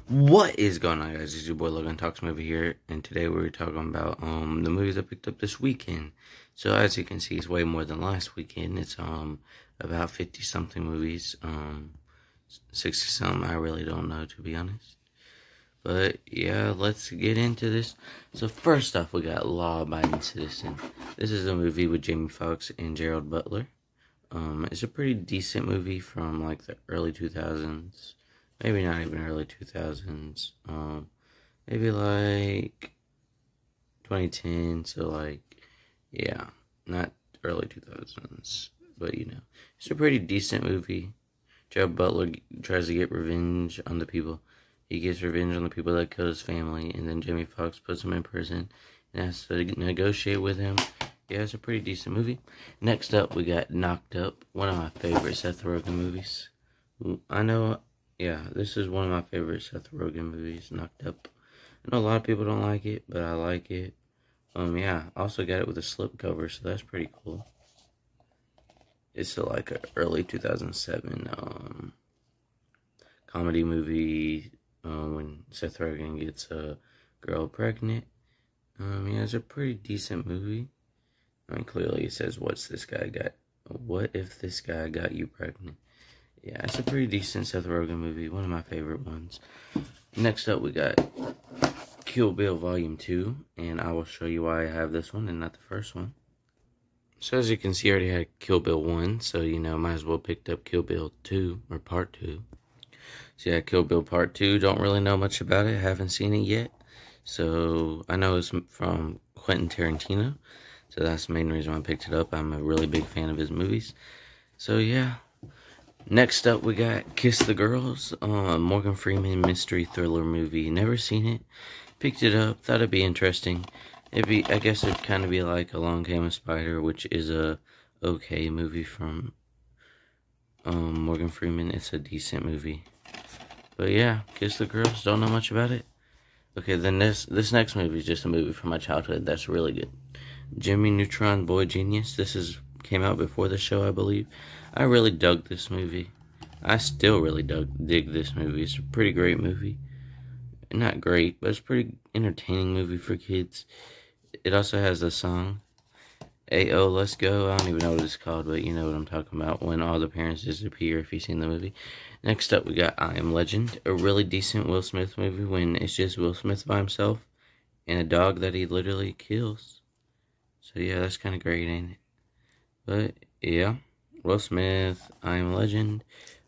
What is going on, guys? It's your boy Logan Talks Movie here, and today we're talking about the movies I picked up this weekend. So as you can see, it's way more than last weekend. It's about 50 something movies, 60 something. I really don't know, to be honest. But yeah, let's get into this. So first off, we got Law Abiding Citizen. This is a movie with Jamie Foxx and Gerald Butler. It's a pretty decent movie from like the early 2000s. Maybe not even early 2000s. Maybe like 2010. So like, yeah, not early 2000s. But you know, it's a pretty decent movie. Gerald Butler tries to get revenge on the people. He gets revenge on the people that killed his family, and then Jamie Foxx puts him in prison and has to negotiate with him. Yeah, it's a pretty decent movie. Next up, we got Knocked Up, one of my favorite Seth Rogen movies. I know. Yeah, this is one of my favorite Seth Rogen movies, Knocked Up. I know a lot of people don't like it, but I like it. Yeah, I also got it with a slipcover, so that's pretty cool. It's like an early 2007 comedy movie when Seth Rogen gets a girl pregnant. Yeah, it's a pretty decent movie. I mean, clearly it says, what if this guy got you pregnant? Yeah, it's a pretty decent Seth Rogen movie. One of my favorite ones. Next up, we got Kill Bill Volume 2. And I will show you why I have this one and not the first one. So as you can see, I already had Kill Bill 1. So, you know, might as well picked up Kill Bill 2. Or Part 2. So yeah, Kill Bill Part 2. Don't really know much about it. Haven't seen it yet. So, I know it's from Quentin Tarantino. So that's the main reason why I picked it up. I'm a really big fan of his movies. So yeah. Next up, we got Kiss the Girls, Morgan Freeman mystery thriller movie. Never seen it. Picked it up. Thought it'd be interesting. I guess it'd kind of be like Along Came a Spider, which is a okay movie from Morgan Freeman. It's a decent movie. But yeah, Kiss the Girls. Don't know much about it. Okay, then this next movie is just a movie from my childhood that's really good. Jimmy Neutron Boy Genius. This came out before the show, I believe. I really dug this movie. I still really dig this movie. It's a pretty great movie. Not great, but it's a pretty entertaining movie for kids. It also has a song, Ayo, Let's Go. I don't even know what it's called, but you know what I'm talking about. When all the parents disappear, if you've seen the movie. Next up, we got I Am Legend. A really decent Will Smith movie when it's just Will Smith by himself and a dog that he literally kills. So yeah, that's kind of great, ain't it? But yeah, Will Smith, I Am Legend.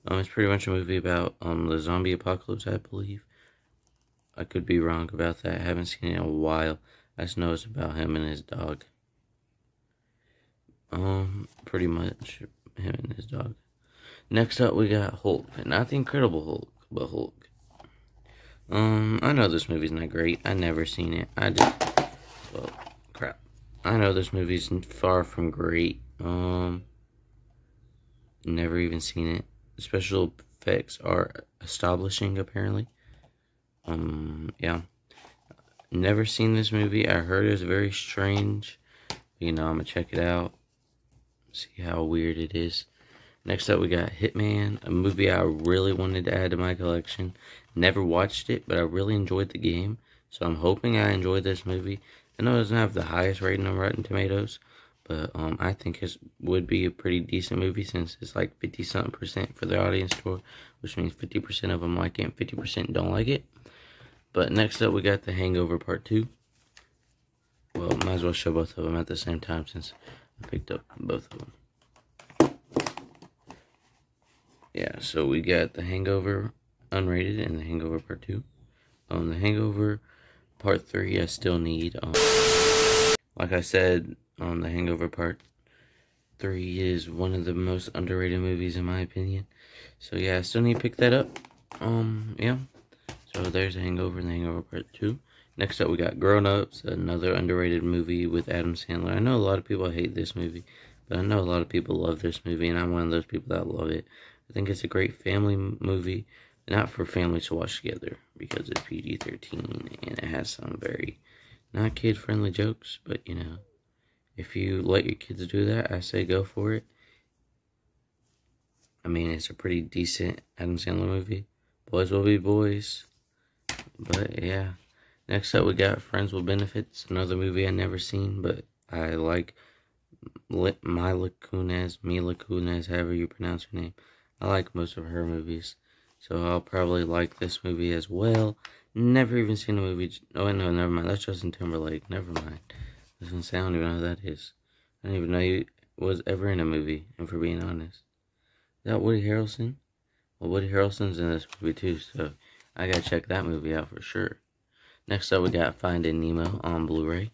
It's pretty much a movie about the zombie apocalypse, I believe. I could be wrong about that. I haven't seen it in a while. I just know it's about him and his dog. Pretty much him and his dog. Next up, we got Hulk. Not the Incredible Hulk, but Hulk. I know this movie's not great. I never seen it. Well, crap. I know this movie's far from great. Never even seen it. The special effects are astonishing, apparently. Yeah. Never seen this movie. I heard it's very strange. You know, I'm gonna check it out. See how weird it is. Next up, we got Hitman, a movie I really wanted to add to my collection. Never watched it, but I really enjoyed the game. So I'm hoping I enjoyed this movie. I know it doesn't have the highest rating on Rotten Tomatoes, but I think it would be a pretty decent movie since it's like 50-something% for the audience score, which means 50% of them like it and 50% don't like it. But next up, we got The Hangover Part 2. Well, might as well show both of them at the same time since I picked up both of them. Yeah, so we got The Hangover Unrated and The Hangover Part 2. The Hangover Part 3 I still need. Like I said, The Hangover Part 3 is one of the most underrated movies in my opinion. So yeah, I still need to pick that up. Yeah. So there's The Hangover and The Hangover Part 2. Next up we got Grown Ups, another underrated movie with Adam Sandler. I know a lot of people hate this movie, but I know a lot of people love this movie, and I'm one of those people that love it. I think it's a great family movie, not for families to watch together, because it's PG-13, and it has some very not kid-friendly jokes, but, you know, if you let your kids do that, I say go for it. I mean, it's a pretty decent Adam Sandler movie. Boys will be boys. But yeah. Next up, we got Friends with Benefits, another movie I never seen, but I like Mila Kunis, however you pronounce her name. I like most of her movies, so I'll probably like this movie as well. Never even seen a movie. Oh no, never mind. That's Justin Timberlake. Never mind. I was gonna say I don't even know who that is. I don't even know he was ever in a movie. And for being honest, is that Woody Harrelson? Well, Woody Harrelson's in this movie too, so I gotta check that movie out for sure. Next up, we got Finding Nemo on Blu-ray.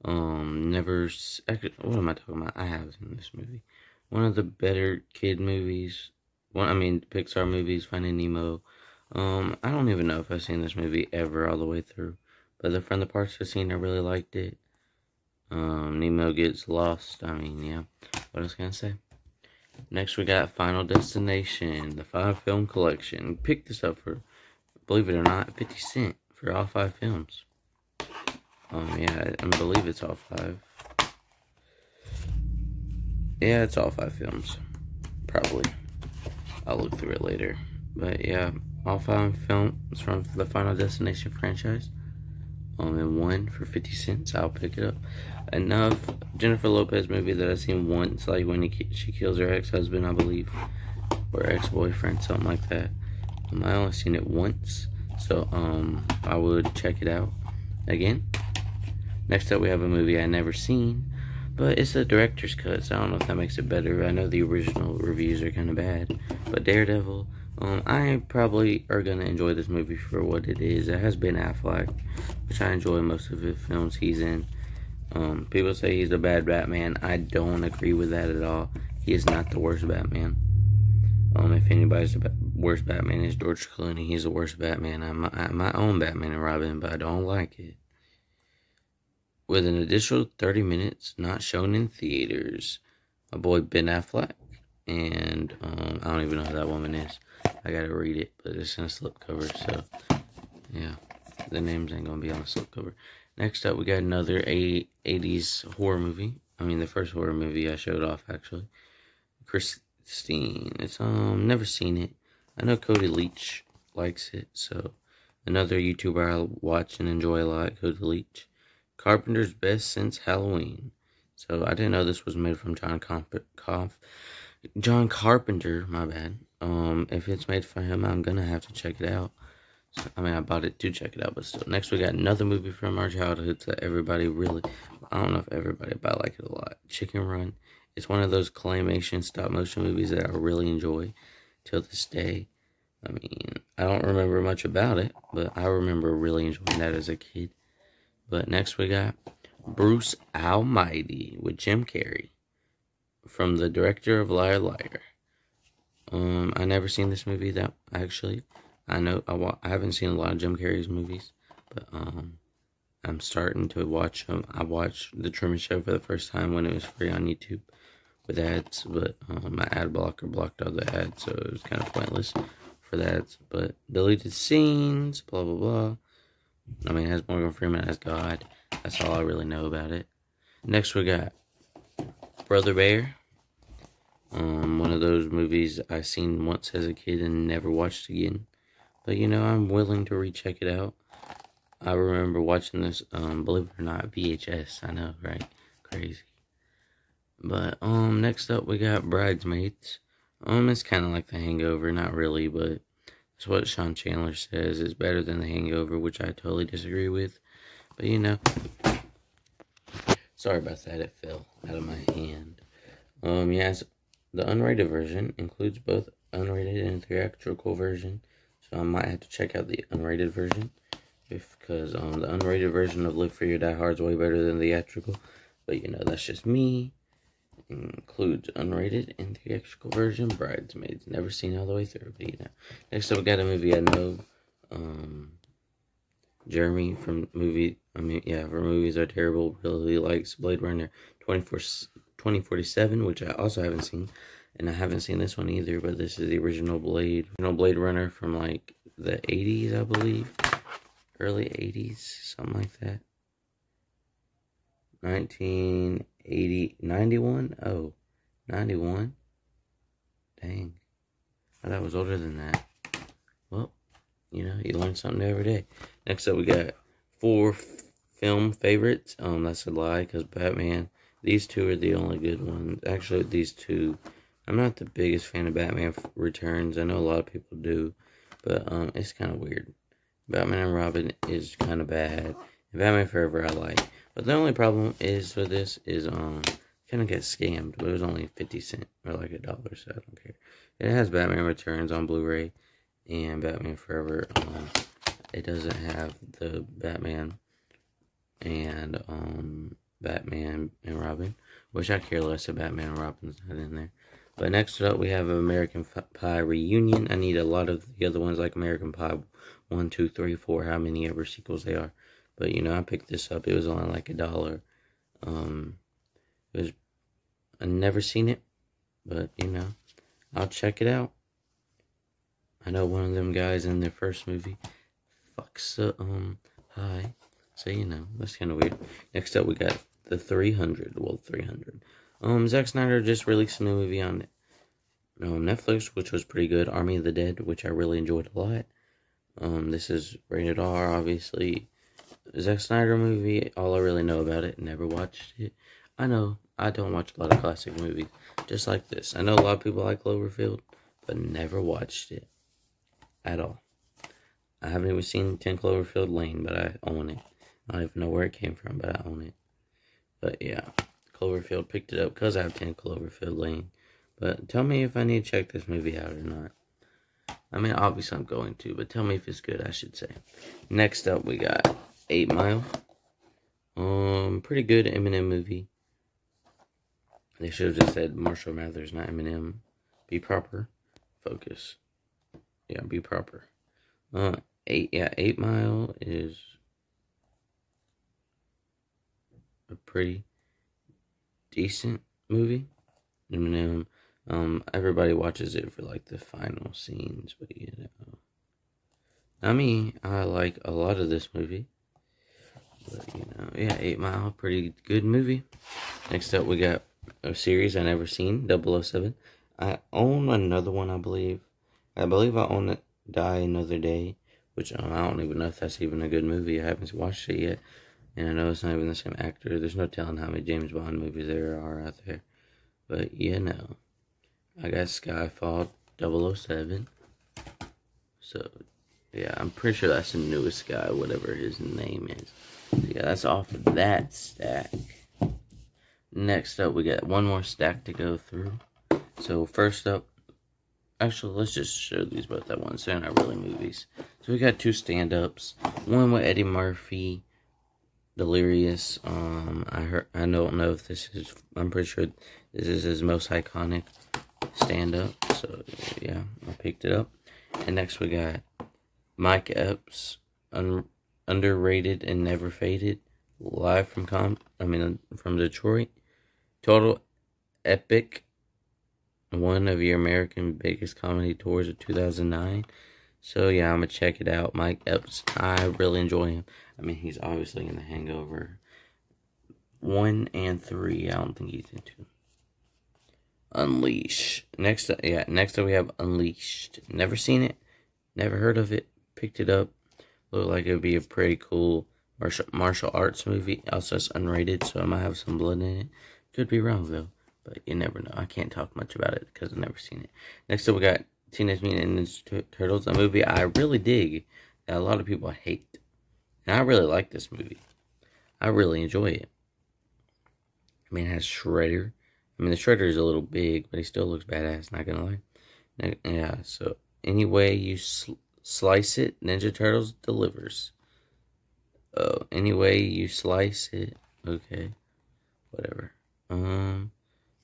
Actually, what am I talking about? I have seen this movie. One of the better kid movies. Pixar movies, Finding Nemo. I don't even know if I've seen this movie ever all the way through. But from the parts I've seen, I really liked it. Nemo gets lost. Yeah. What else can I say? Next, we got Final Destination, the 5-film collection. Picked this up for, believe it or not, 50 cents for all 5 films. Yeah, I believe it's all 5. Yeah, it's all 5 films. Probably. I'll look through it later. But yeah, all 5 films from the Final Destination franchise. And one for 50 cents. I'll pick it up. Enough Jennifer Lopez movie that I've seen once, like when she kills her ex-husband, I believe. Or ex-boyfriend, something like that. I only seen it once. So, I would check it out again. Next up, we have a movie I never seen, but it's a director's cut, so I don't know if that makes it better. I know the original reviews are kind of bad, but Daredevil, I probably are going to enjoy this movie for what it is. It has Ben Affleck, which I enjoy most of the films he's in. People say he's a bad Batman. I don't agree with that at all. He is not the worst Batman. If anybody's the worst Batman is George Clooney, he's the worst Batman. I'm my own Batman and Robin, but I don't like it. With an additional 30 minutes not shown in theaters, my boy Ben Affleck, and I don't even know who that woman is. I gotta read it, but it's in a slipcover, so yeah, the names ain't gonna be on the slipcover. Next up, we got another 80s horror movie. The first horror movie I showed off, actually. Christine. It's never seen it. I know Cody Leach likes it, so another YouTuber I watch and enjoy a lot, Cody Leach. Carpenter's best since Halloween. So I didn't know this was made from John Carpenter, my bad. If it's made for him, I'm gonna have to check it out. So, I bought it to check it out, but still. Next, we got another movie from our childhoods that everybody really, I don't know if everybody, but I like it a lot. Chicken Run. It's one of those claymation stop-motion movies that I really enjoy till this day. I don't remember much about it, but I remember really enjoying that as a kid. But next we got Bruce Almighty with Jim Carrey from the director of Liar Liar. I never seen this movie actually. I know I haven't seen a lot of Jim Carrey's movies, but I'm starting to watch them. I watched The Truman Show for the first time when it was free on YouTube with ads, but my ad blocker blocked all the ads, so it was kind of pointless for that. But deleted scenes, blah blah blah. It has Morgan Freeman as God. That's all I really know about it. Next we got Brother Bear. One of those movies I seen once as a kid and never watched again. But I'm willing to recheck it out. I remember watching this, believe it or not, VHS. I know, right? Crazy. But next up we got Bridesmaids. It's kind of like The Hangover, not really, but that's what Sean Chandler says is better than The Hangover, which I totally disagree with. But sorry about that, it fell out of my hand. Yes, the unrated version includes both unrated and theatrical version, so I might have to check out the unrated version, because the unrated version of Live Free or Die Hard is way better than the theatrical. But that's just me. Includes unrated and theatrical version. Bridesmaids. Never seen all the way through, but Next up, we got a movie I know. Jeremy from For Movies Are Terrible really likes Blade Runner 2047, which I also haven't seen. And I haven't seen this one either, but this is the original Blade Runner from like the 80s, I believe. Early 80s, something like that. 91? Oh, 91? Dang. I thought I was older than that. Well, You know, you learn something every day. Next up, we got 4 film favorites. That's a lie, because Batman, these 2 are the only good ones. Actually, these 2, I'm not the biggest fan of Batman Returns. I know a lot of people do, but it's kind of weird. Batman and Robin is kind of bad. And Batman Forever I like. But the only problem is with this is kind of get scammed, but it was only 50 cents or like $1, so I don't care. It has Batman Returns on Blu-ray and Batman Forever. It doesn't have the Batman and Batman and Robin, which I care less if Batman and Robin's not in there. But next up, we have American Pie Reunion. I need a lot of the other ones, like American Pie 1, 2, 3, 4, how many ever sequels they are. But, you know, I picked this up. It was only like $1. I've never seen it, but, you know, I'll check it out. I know one of them guys in their first movie fucks the, pie. So, you know, that's kind of weird. Next up, we got the 300. Well, 300. Zack Snyder just released a new movie on Netflix, which was pretty good. Army of the Dead, which I really enjoyed a lot. This is rated R, obviously. Zack Snyder movie, all I really know about it. Never watched it. I know, I don't watch a lot of classic movies, just like this. I know a lot of people like Cloverfield, but never watched it at all. I haven't even seen 10 Cloverfield Lane, but I own it. I don't even know where it came from, but I own it. But yeah, Cloverfield picked it up because I have 10 Cloverfield Lane. But tell me if I need to check this movie out or not. I mean, obviously I'm going to, but tell me if it's good, I should say. Next up, we got 8 Mile. Pretty good Eminem movie. They should have just said Marshall Mathers, not Eminem. Be proper. Focus. Yeah, be proper. 8 Mile is a pretty decent movie. Eminem. Everybody watches it for like the final scenes, but you know. I mean, I like a lot of this movie. But you know, yeah, 8 Mile, pretty good movie. Next up, we got a series I never seen, 007. I own another one, I believe. I own it, Die Another Day, which I don't even know if that's even a good movie. I haven't watched it yet. And I know it's not even the same actor. There's no telling how many James Bond movies there are out there. But, you know, I got Skyfall 007. So, yeah, I'm pretty sure that's the newest guy, whatever his name is. So, yeah, that's off of that stack. Next up, we got one more stack to go through. So, first up, actually, let's just show these both at once. They're not really movies. So, we got 2 stand-ups. One with Eddie Murphy, Delirious. I don't know if this is, I'm pretty sure this is his most iconic stand-up. So, yeah, I picked it up. And next, we got Mike Epps, Underrated and Never Faded, live from Detroit. Total epic, one of your American biggest comedy tours of 2009. So yeah, I'm gonna check it out. Mike Epps, I really enjoy him. I mean, he's obviously in the Hangover 1 and 3. I don't think he's in 2. Unleash. Next up we have Unleashed. Never seen it, never heard of it. Picked it up. Looked like it would be a pretty cool martial arts movie. Also, it's unrated, so it might have some blood in it. Could be wrong though, but you never know. I can't talk much about it because I've never seen it. Next up, we got Teenage Mutant Ninja Turtles, a movie I really dig that a lot of people hate, and I really like this movie. I really enjoy it. I mean, it has Shredder. I mean, the Shredder is a little big, but he still looks badass. Not gonna lie. Yeah. So any way you slice it, Ninja Turtles delivers. Oh, any way you slice it, okay, whatever.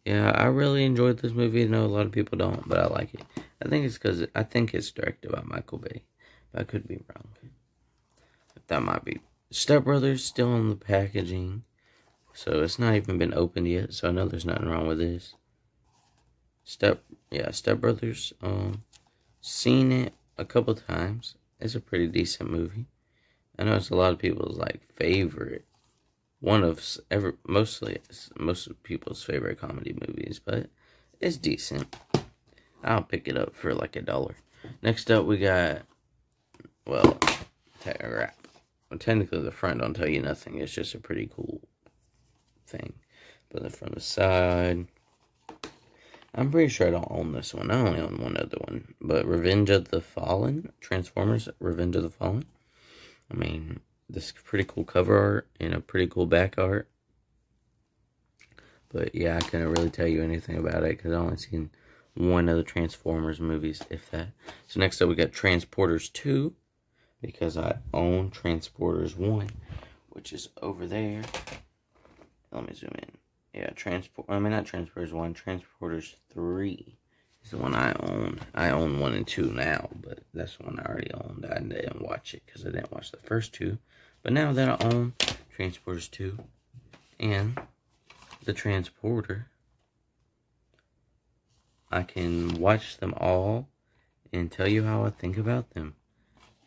Yeah, I really enjoyed this movie. I know a lot of people don't, but I like it. I think it's because it's directed by Michael Bay. But I could be wrong. That might be. Step Brothers still on the packaging, so it's not even been opened yet. So I know there's nothing wrong with this. Step Brothers. Seen it a couple times. It's a pretty decent movie. I know it's a lot of people's favorite. Most of people's favorite comedy movies, but it's decent. I'll pick it up for $1. Next up, we got well, technically the front don't tell you nothing. It's just a pretty cool thing. But from the side, I'm pretty sure I don't own this one. I only own one other one. But Revenge of the Fallen, Transformers Revenge of the Fallen. I mean, this is pretty cool cover art and a pretty cool back art. But yeah, I couldn't really tell you anything about it because I only seen one of the Transformers movies, if that. So next up we got Transporters 2, because I own Transporters 1, which is over there. Let me zoom in. Yeah, not Transporters 1, Transporters 3 is the one I own. I own 1 and 2 now, but that's the one I already owned. I didn't watch it because I didn't watch the first 2. But now that I own Transporters 2 and the Transporter, I can watch them all and tell you how I think about them.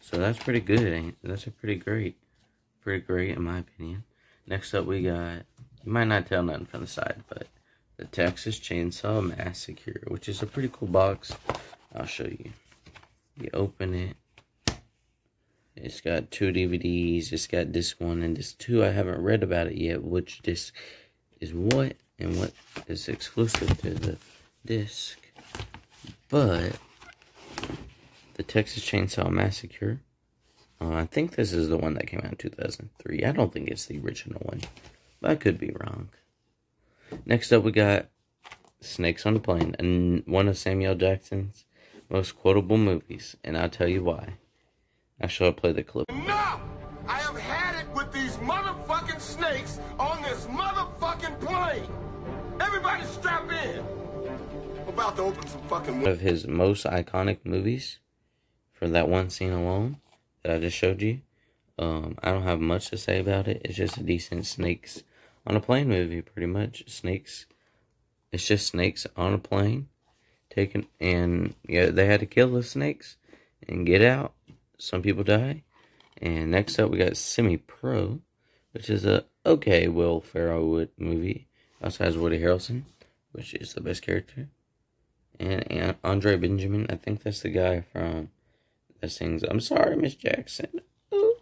So that's pretty good. That's pretty great in my opinion. Next up we got, you might not tell nothing from the side, but the Texas Chainsaw Massacre, which is a pretty cool box. I'll show you. You open it. It's got 2 DVDs. It's got disc 1 and disc 2. I haven't read about it yet, which disc is what and what is exclusive to the disc. But the Texas Chainsaw Massacre, I think this is the one that came out in 2003. I don't think it's the original one, but I could be wrong. Next up we got Snakes on the Plane, and one of Samuel Jackson's most quotable movies, and I'll tell you why. I shall play the clip. Enough! I have had it with these motherfucking snakes on this motherfucking plane! Everybody strap in! I'm about to open some fucking... One of his most iconic movies, for that one scene alone that I just showed you. I don't have much to say about it. It's just a decent snakes on a plane movie, pretty much. Snakes. It's just snakes on a plane. And yeah, they had to kill the snakes and get out. Some people die. And next up we got Semi-Pro, which is a okay Will Ferrell movie. Also has Woody Harrelson, which is the best character. And Andre Benjamin, I think that's the guy from that sings "I'm Sorry, Miss Jackson." Ooh.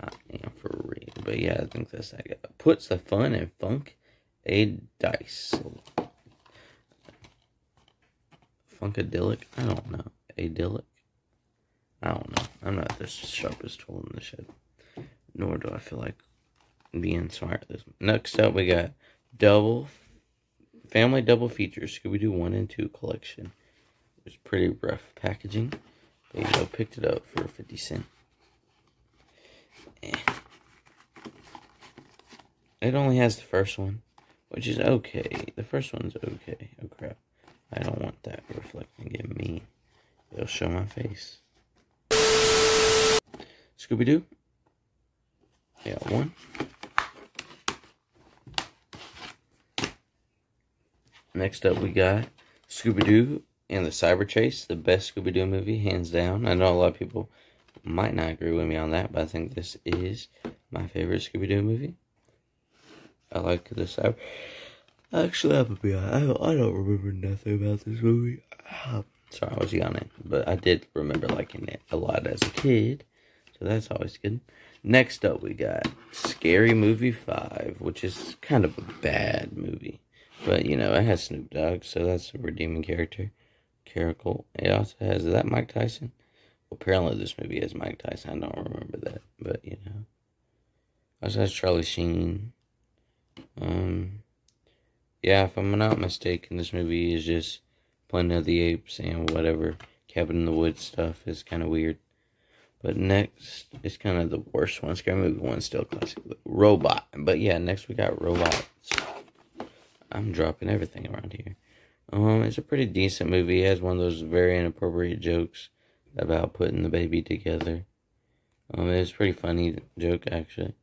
I am for real. But yeah, I think that's that guy. Puts the fun and funk a dice. Funkadelic? I don't know. Adilic? I don't know. I'm not the sharpest tool in the shed. Nor do I feel like being smart. Next up, we got Family Double Feature Scooby-Doo 1 and 2 collection. It was pretty rough packaging. But, you know, picked it up for 50 cents. It only has the first one, which is okay. The first one's okay. Oh, crap. I don't want that reflecting in me. It'll show my face. Scooby-Doo. Yeah, 1. Next up, we got Scooby-Doo and the Cyber Chase, the best Scooby-Doo movie, hands down. I know a lot of people might not agree with me on that, but I think this is my favorite Scooby-Doo movie. I like the Cyber... Actually, I'm gonna be honest, I don't remember nothing about this movie. Sorry, I was yawning, but I did remember liking it a lot as a kid, so that's always good. Next up, we got Scary Movie 5, which is kind of a bad movie. But, you know, it has Snoop Dogg, so that's a redeeming character. Caracal. It also has, is that Mike Tyson? Well, apparently this movie has Mike Tyson. I don't remember that, but, you know. Also has Charlie Sheen. Yeah, if I'm not mistaken, this movie is just Planet of the Apes and whatever Cabin in the Woods stuff is kind of weird. But next is kind of the worst one. Scary Movie 1 still classic. Robot. But yeah, next we got Robots. I'm dropping everything around here. It's a pretty decent movie. It has one of those very inappropriate jokes about putting the baby together. It was a pretty funny joke, actually.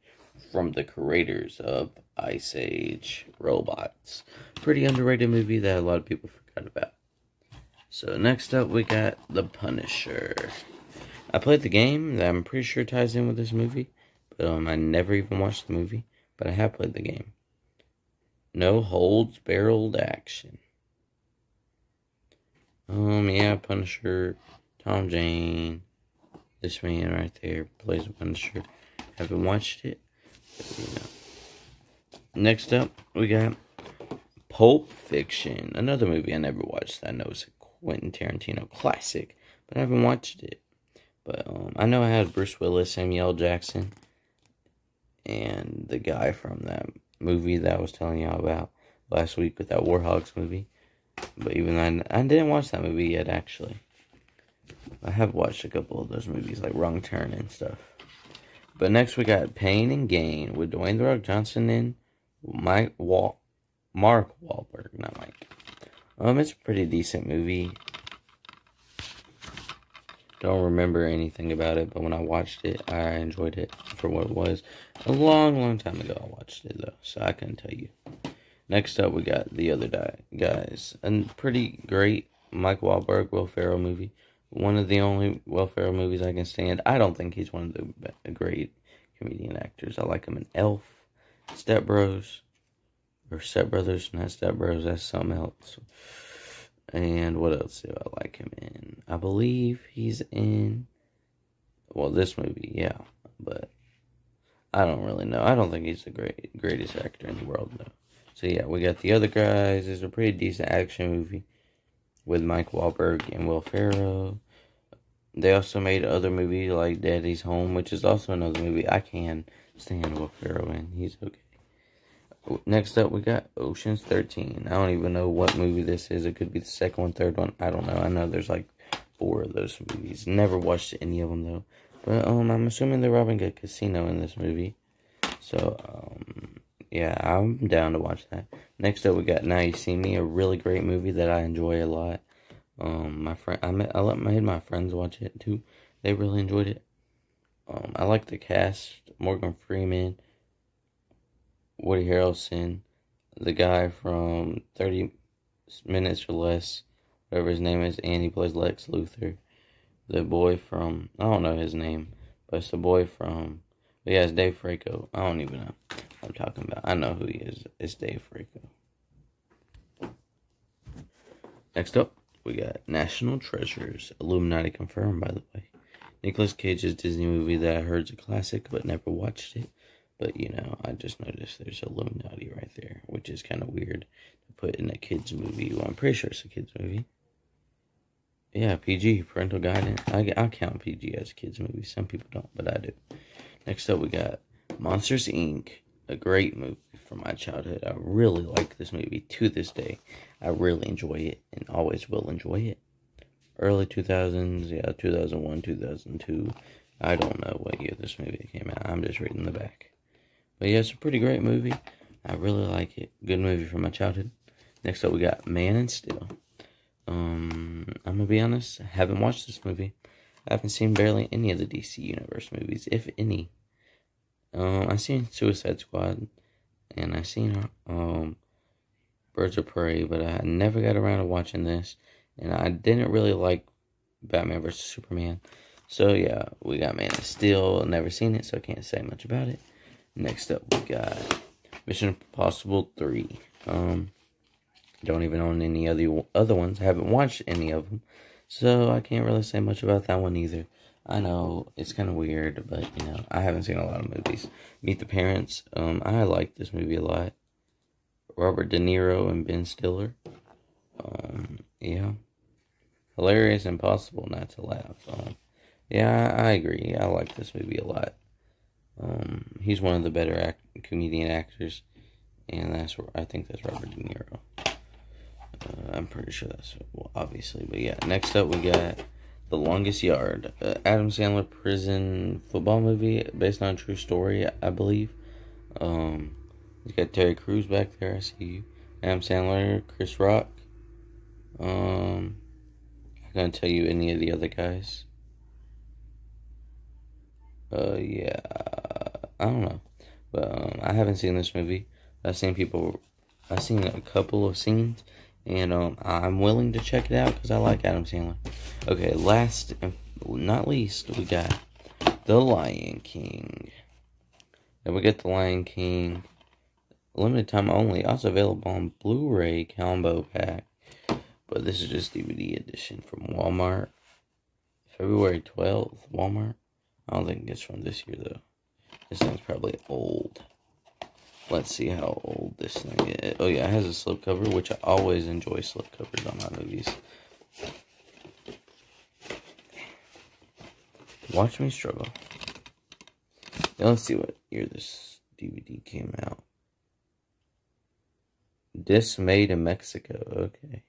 From the creators of Ice Age Robots. Pretty underrated movie that a lot of people forgot about. So next up we got The Punisher. I played the game that I'm pretty sure ties in with this movie. But I never even watched the movie. But I have played the game. No holds barreled action. Yeah, Punisher, Tom Jane. This man right there plays Punisher. Haven't watched it, but, Next up, we got Pulp Fiction, another movie I never watched. I know it's a Quentin Tarantino classic, but I haven't watched it. But I know I had Bruce Willis, Samuel L. Jackson, and the guy from that movie that I was telling y'all about last week with that Warhogs movie. But even then, I didn't watch that movie yet, actually. I have watched a couple of those movies, like Wrong Turn and stuff. But next we got Pain and Gain with Dwayne "The Rock" Johnson and Mark Wahlberg, not Mike. It's a pretty decent movie. Don't remember anything about it, but when I watched it, I enjoyed it for what it was. A long time ago I watched it, though, so I couldn't tell you. Next up, we got The Other Guys. A pretty great Mike Wahlberg, Will Ferrell movie. One of the only Will Ferrell movies I can stand. I don't think he's one of the great comedian actors. I like him in Elf, Step Bros, or Step Brothers, not Step Bros, that's something else. And what else do I like him in? I believe he's in, well, this movie, yeah, but I don't really know. I don't think he's the greatest actor in the world, though. So yeah, we got The Other Guys. It's a pretty decent action movie with Mike Wahlberg and Will Ferrell. They also made other movies like Daddy's Home, which is also another movie I can stand Will Ferrell in. He's okay. Next up, we got Ocean's 13. I don't even know what movie this is. It could be the second one, third one. I don't know. I know there's like 4 of those movies. Never watched any of them, though. But I'm assuming they're robbing a casino in this movie. So, yeah, I'm down to watch that. Next up, we got Now You See Me, a really great movie that I enjoy a lot. I made my friends watch it too. They really enjoyed it. I like the cast: Morgan Freeman, Woody Harrelson, the guy from 30 Minutes or Less, whatever his name is, and he plays Lex Luthor. The boy from, I don't know his name, but it's the boy from, yeah, it's Dave Franco. I don't even know what I'm talking about. I know who he is. It's Dave Franco. Next up, we got National Treasures. Illuminati confirmed, by the way. Nicolas Cage's Disney movie that I heard is a classic, but never watched it. But, I just noticed there's Illuminati right there, which is kind of weird to put in a kid's movie. Well, I'm pretty sure it's a kid's movie. Yeah, PG, parental guidance. I count PG as a kid's movie. Some people don't, but I do. Next up, we got Monsters, Inc., a great movie from my childhood. I really like this movie to this day. I really enjoy it and always will enjoy it. Early 2000s, yeah, 2001, 2002. I don't know what year this movie came out. I'm just reading the back. But yeah, it's a pretty great movie. I really like it. Good movie from my childhood. Next up, we got Man and Steel. I'm gonna be honest, I haven't watched this movie. I haven't seen barely any of the DC Universe movies, if any. I've seen Suicide Squad, and I've seen Birds of Prey, but I never got around to watching this, and I didn't really like Batman vs. Superman. So yeah, we got Man of Steel. Never seen it, so I can't say much about it. Next up, we got Mission Impossible 3. Don't even own any other ones. I haven't watched any of them, so I can't really say much about that one either. I know it's kind of weird, but I haven't seen a lot of movies. Meet the Parents. I like this movie a lot. Robert De Niro and Ben Stiller. Yeah, hilarious, impossible not to laugh. Yeah, I agree. I like this movie a lot. He's one of the better comedian actors, and I think that's Robert De Niro. I'm pretty sure that's, well, obviously, but yeah. Next up, we got The Longest Yard, Adam Sandler prison football movie based on a true story, I believe. He's got Terry Crews back there. I see you. Adam Sandler, Chris Rock. I'm gonna tell you any of the other guys. Yeah, I don't know, but I haven't seen this movie. I've seen a couple of scenes, and I'm willing to check it out because I like Adam Sandler. Okay, last and not least, we got The Lion King. Then we get The Lion King, limited time only, also available on Blu-ray combo pack. But this is just DVD edition from Walmart. February 12th, Walmart. I don't think it's from this year, though. This thing's probably old. Let's see how old this thing is. Oh, yeah, it has a slipcover, which I always enjoy slipcovers on my movies. Watch me struggle. Now, let's see what year this DVD came out. This made in Mexico. Okay.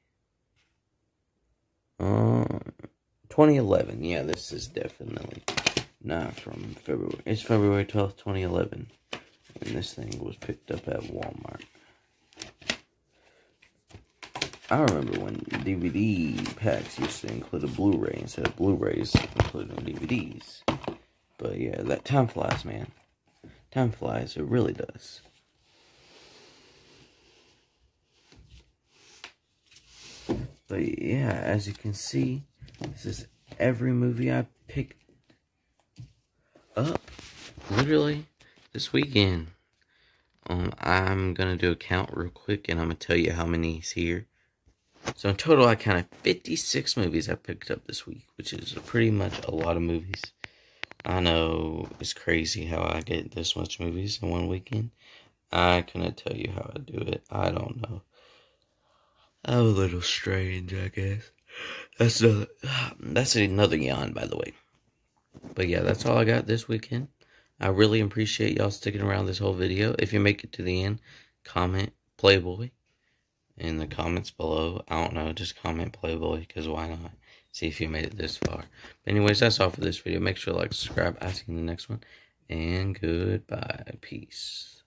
2011. Yeah, this is definitely not from February. It's February 12th, 2011. And this thing was picked up at Walmart. I remember when DVD packs used to include a Blu-ray instead of Blu-rays including DVDs. But yeah, that time flies, man. Time flies, it really does. But yeah, as you can see, this is every movie I picked up, literally, this weekend. I'm gonna do a count real quick, and I'm gonna tell you how many's here. So in total, I counted 56 movies I picked up this week, which is pretty much a lot of movies. I know it's crazy how I get this much movies in one weekend. I couldn't tell you how I do it. I don't know. I'm a little strange, I guess. That's another yawn, by the way. But yeah, that's all I got this weekend. I really appreciate y'all sticking around this whole video. If you make it to the end, comment Playboy in the comments below. I don't know, just comment Playboy, because why not? See if you made it this far. But anyways, that's all for this video. Make sure to like, subscribe. I'll see you in the next one. And goodbye. Peace.